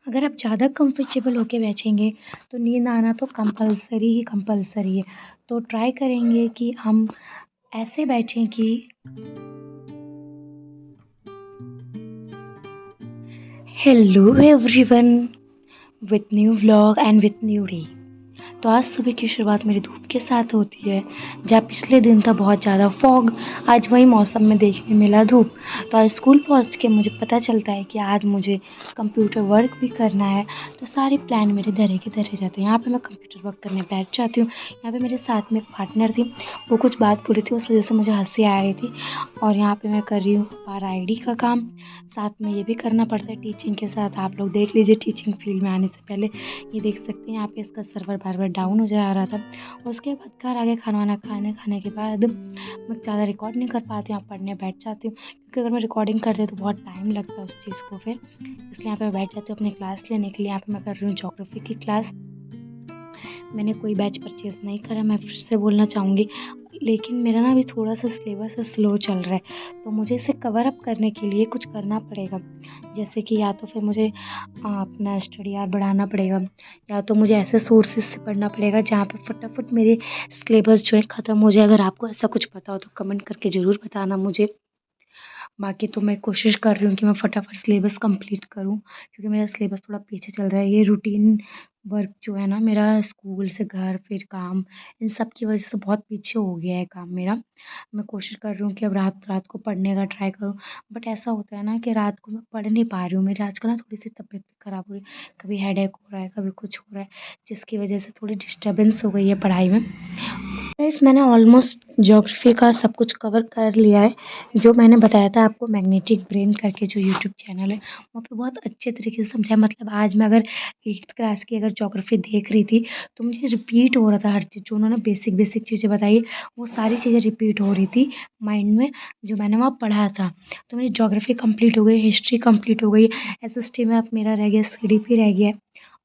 अगर आप ज़्यादा कंफर्टेबल होके बैठेंगे तो नींद आना तो कंपल्सरी ही कंपल्सरी है। तो ट्राई करेंगे कि हम ऐसे बैठें कि hello everyone, with new vlog and with new day. तो आज सुबह की शुरुआत मेरी धूप के साथ होती है। जहाँ पिछले दिन था बहुत ज़्यादा फॉग, आज वही मौसम में देखने मिला धूप। तो आज स्कूल पहुँच के मुझे पता चलता है कि आज मुझे कंप्यूटर वर्क भी करना है। तो सारे प्लान मेरे धरे के धरे जाते हैं। यहाँ पे मैं कंप्यूटर वर्क करने बैठ जाती हूँ। यहाँ पे मेरे साथ में एक पार्टनर थी, वो कुछ बात बोली थी, उस वजह से मुझे हंसी आ रही थी। और यहाँ पे मैं कर रही हूँ RID का काम, साथ में ये भी करना पड़ता है टीचिंग के साथ। आप लोग देख लीजिए टीचिंग फील्ड में आने से पहले ये देख सकते हैं यहाँ पे इसका सर्वर बार बार डाउन हो जा रहा था। उसके बाद घर आके खाना वाना खाने के बाद मैं ज़्यादा रिकॉर्ड नहीं कर पाती हूँ, पढ़ने बैठ जाती हूँ, क्योंकि अगर मैं रिकॉर्डिंग करती हूँ तो बहुत टाइम लगता है उस चीज़ को फिर, इसलिए यहाँ पे बैठ जाती हूँ अपनी क्लास लेने के लिए। यहाँ पे मैं कर रही हूँ ज्योग्राफी की क्लास। मैंने कोई बैच परचेज़ नहीं करा, मैं फिर से बोलना चाहूँगी, लेकिन मेरा ना अभी थोड़ा सा सिलेबस स्लो चल रहा है, तो मुझे इसे कवर अप करने के लिए कुछ करना पड़ेगा। जैसे कि या तो फिर मुझे अपना स्टडी आवर बढ़ाना पड़ेगा, या तो मुझे ऐसे सोर्सेज से पढ़ना पड़ेगा जहाँ पे फटाफट मेरे सिलेबस जो है ख़त्म हो जाए। अगर आपको ऐसा कुछ पता हो तो कमेंट करके ज़रूर बताना मुझे। बाकी तो मैं कोशिश कर रही हूँ कि मैं फटाफट सिलेबस कंप्लीट करूँ, क्योंकि मेरा सिलेबस थोड़ा पीछे चल रहा है। ये रूटीन वर्क जो है ना मेरा, स्कूल से घर फिर काम, इन सब की वजह से बहुत पीछे हो गया है काम मेरा। मैं कोशिश कर रही हूँ कि अब रात रात को पढ़ने का ट्राई करूँ, बट ऐसा होता है ना कि रात को मैं पढ़ नहीं पा रही हूँ। मेरी आजकल ना थोड़ी-सी तबीयत भी ख़राब हो रही है, कभी हेडेक हो रहा है, कभी कुछ हो रहा है, जिसकी वजह से थोड़ी डिस्टर्बेंस हो गई है पढ़ाई में। गाइस मैंने ऑलमोस्ट ज्योग्राफी का सब कुछ कवर कर लिया है। जो मैंने बताया था आपको, मैग्नेटिक ब्रेन करके जो यूट्यूब चैनल है, वहाँ पे बहुत अच्छे तरीके से समझाया। मतलब आज मैं अगर 8th क्लास की अगर ज्योग्राफी देख रही थी तो मुझे रिपीट हो रहा था हर चीज़। जो उन्होंने बेसिक बेसिक चीज़ें बताई वो सारी चीज़ें रिपीट हो रही थी माइंड में, जो मैंने वहाँ पढ़ा था। तो मेरी ज्योग्राफी कंप्लीट हो गई, हिस्ट्री कंप्लीट हो गई, SST में अब मेरा रह गया, CDP रह गया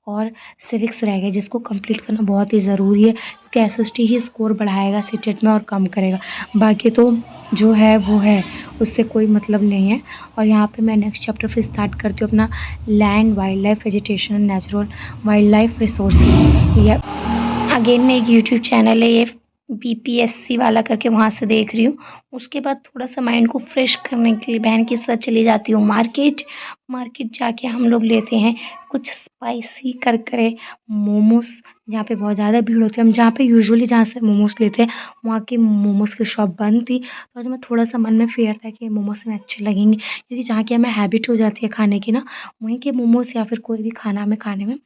और सिविक्स रह गया, जिसको कंप्लीट करना बहुत ही ज़रूरी है, क्योंकि SST ही स्कोर बढ़ाएगा सीटेट में और कम करेगा। बाकी तो जो है वो है, उससे कोई मतलब नहीं है। और यहाँ पे मैं नेक्स्ट चैप्टर फिर स्टार्ट करती हूँ अपना land, wild life, vegetation and natural wild life resources. ये अगेन में एक यूट्यूब चैनल है, ये BPSC वाला करके, वहाँ से देख रही हूँ। उसके बाद थोड़ा सा माइंड को फ्रेश करने के लिए बहन के साथ चली जाती हूँ मार्केट। मार्केट जाके हम लोग लेते हैं कुछ स्पाइसी करकरे मोमोज़, जहाँ पे बहुत ज़्यादा भीड़ होती है। हम जहाँ पे यूजुअली जहाँ से मोमोज़ लेते हैं वहाँ की मोमोज़ की शॉप बंद थी, तो आज मैं थोड़ा सा मन में फ़ियर था कि मोमोज़ हमें अच्छे लगेंगे, क्योंकि जहाँ की हमें हैबिट हो जाती है खाने की ना, वहीं के मोमोज़ या फिर कोई भी खाना हमें खाने में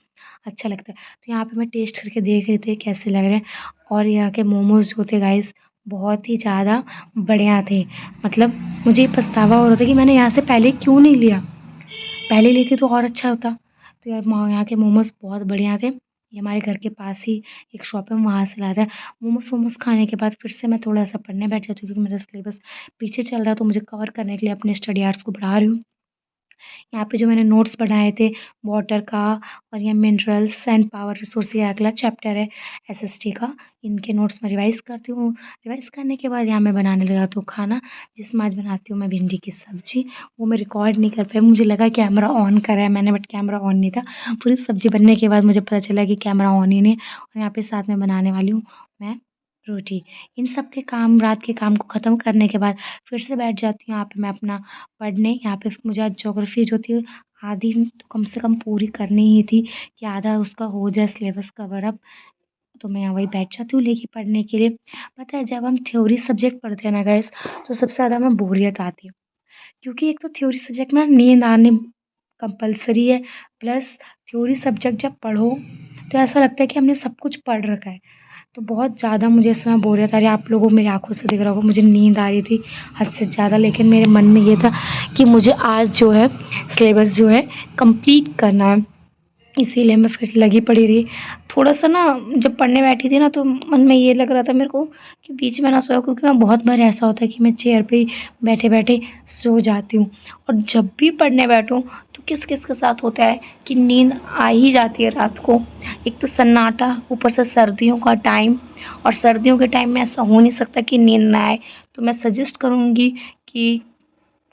अच्छा लगता है। तो यहाँ पे मैं टेस्ट करके देख रही थी कैसे लग रहे हैं, और यहाँ के मोमोज़ जो थे गाइस बहुत ही ज़्यादा बढ़िया थे। मतलब मुझे ये पछतावा हो रहा था कि मैंने यहाँ से पहले क्यों नहीं लिया, पहले लेती तो और अच्छा होता। तो यार यहाँ के मोमोज़ बहुत बढ़िया थे। ये हमारे घर के पास ही एक शॉप है, वहाँ से लाया था। मोमोज़ वोमोज़ खाने के बाद फिर से मैं थोड़ा-सा पढ़ने बैठ जाती हूँ, क्योंकि मेरा सिलेबस पीछे चल रहा है, तो मुझे कवर करने के लिए अपने स्टडी आवर्स को बढ़ा रही हूँ। यहाँ पे जो मैंने नोट्स बनाए थे वाटर का, और ये मिनरल्स एंड पावर रिसोर्स, ये अगला चैप्टर है SST का, इनके नोट्स मैं रिवाइज़ करती हूँ। रिवाइज़ करने के बाद यहाँ मैं बनाने लगा तो खाना, जिसमें आज बनाती हूँ मैं भिंडी की सब्ज़ी। वो मैं रिकॉर्ड नहीं कर पाई, मुझे लगा कैमरा ऑन करा है मैंने, बट कैमरा ऑन नहीं था। पूरी सब्ज़ी बनने के बाद मुझे पता चला कि कैमरा ऑन ही नहीं है। और यहाँ पे साथ में बनाने वाली हूँ मैं रोटी। इन सब के काम, रात के काम को ख़त्म करने के बाद फिर से बैठ जाती हूँ यहाँ पे मैं अपना पढ़ने। यहाँ पे मुझे आज ज्योग्राफी जो थी आधी तो कम से कम पूरी करनी ही थी, कि आधा उसका हो जाए सिलेबस कवर अप। तो मैं यहाँ वही बैठ जाती हूँ लेके पढ़ने के लिए। पता है जब हम थ्योरी सब्जेक्ट पढ़ते हैं ना गाइस, तो सबसे ज़्यादा हमें बोरियत आती है, क्योंकि एक तो थ्योरी सब्जेक्ट में नींद आने कंपल्सरी है, प्लस थ्योरी सब्जेक्ट जब पढ़ो तो ऐसा लगता है कि हमने सब कुछ पढ़ रखा है। तो बहुत ज़्यादा मुझे इस समय बोरियत आ रही है। आप लोगों मेरी आँखों से दिख रहा होगा, मुझे नींद आ रही थी हद से ज़्यादा, लेकिन मेरे मन में ये था कि मुझे आज जो है सिलेबस जो है कंप्लीट करना है, इसीलिए मैं फिर लगी पड़ी रही। थोड़ा-सा ना जब पढ़ने बैठी थी ना, तो मन में ये लग रहा था मेरे को कि बीच में ना सोया, क्योंकि मैं बहुत बार ऐसा होता है कि मैं चेयर पे ही बैठे-बैठे सो जाती हूँ। और जब भी पढ़ने बैठूँ तो किस-किस के साथ होता है कि नींद आ ही जाती है रात को। एक तो सन्नाटा, ऊपर से सर्दियों का टाइम, और सर्दियों के टाइम में ऐसा हो नहीं सकता कि नींद ना आए। तो मैं सजेस्ट करूँगी कि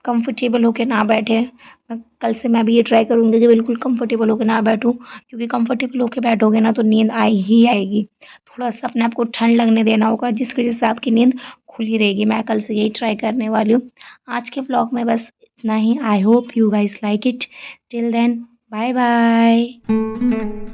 कंफर्टेबल होके ना बैठे। कल से मैं भी ये ट्राई करूँगी कि बिल्कुल कंफर्टेबल होके ना बैठूँ, क्योंकि कंफर्टेबल होके बैठोगे ना तो नींद आई ही आएगी। थोड़ा-सा अपने आप को ठंड लगने देना होगा, जिसकी वजह से आपकी नींद खुली रहेगी। मैं कल से यही ट्राई करने वाली हूँ। आज के व्लॉग में बस इतना ही। I hope you guys like it. Till then bye bye.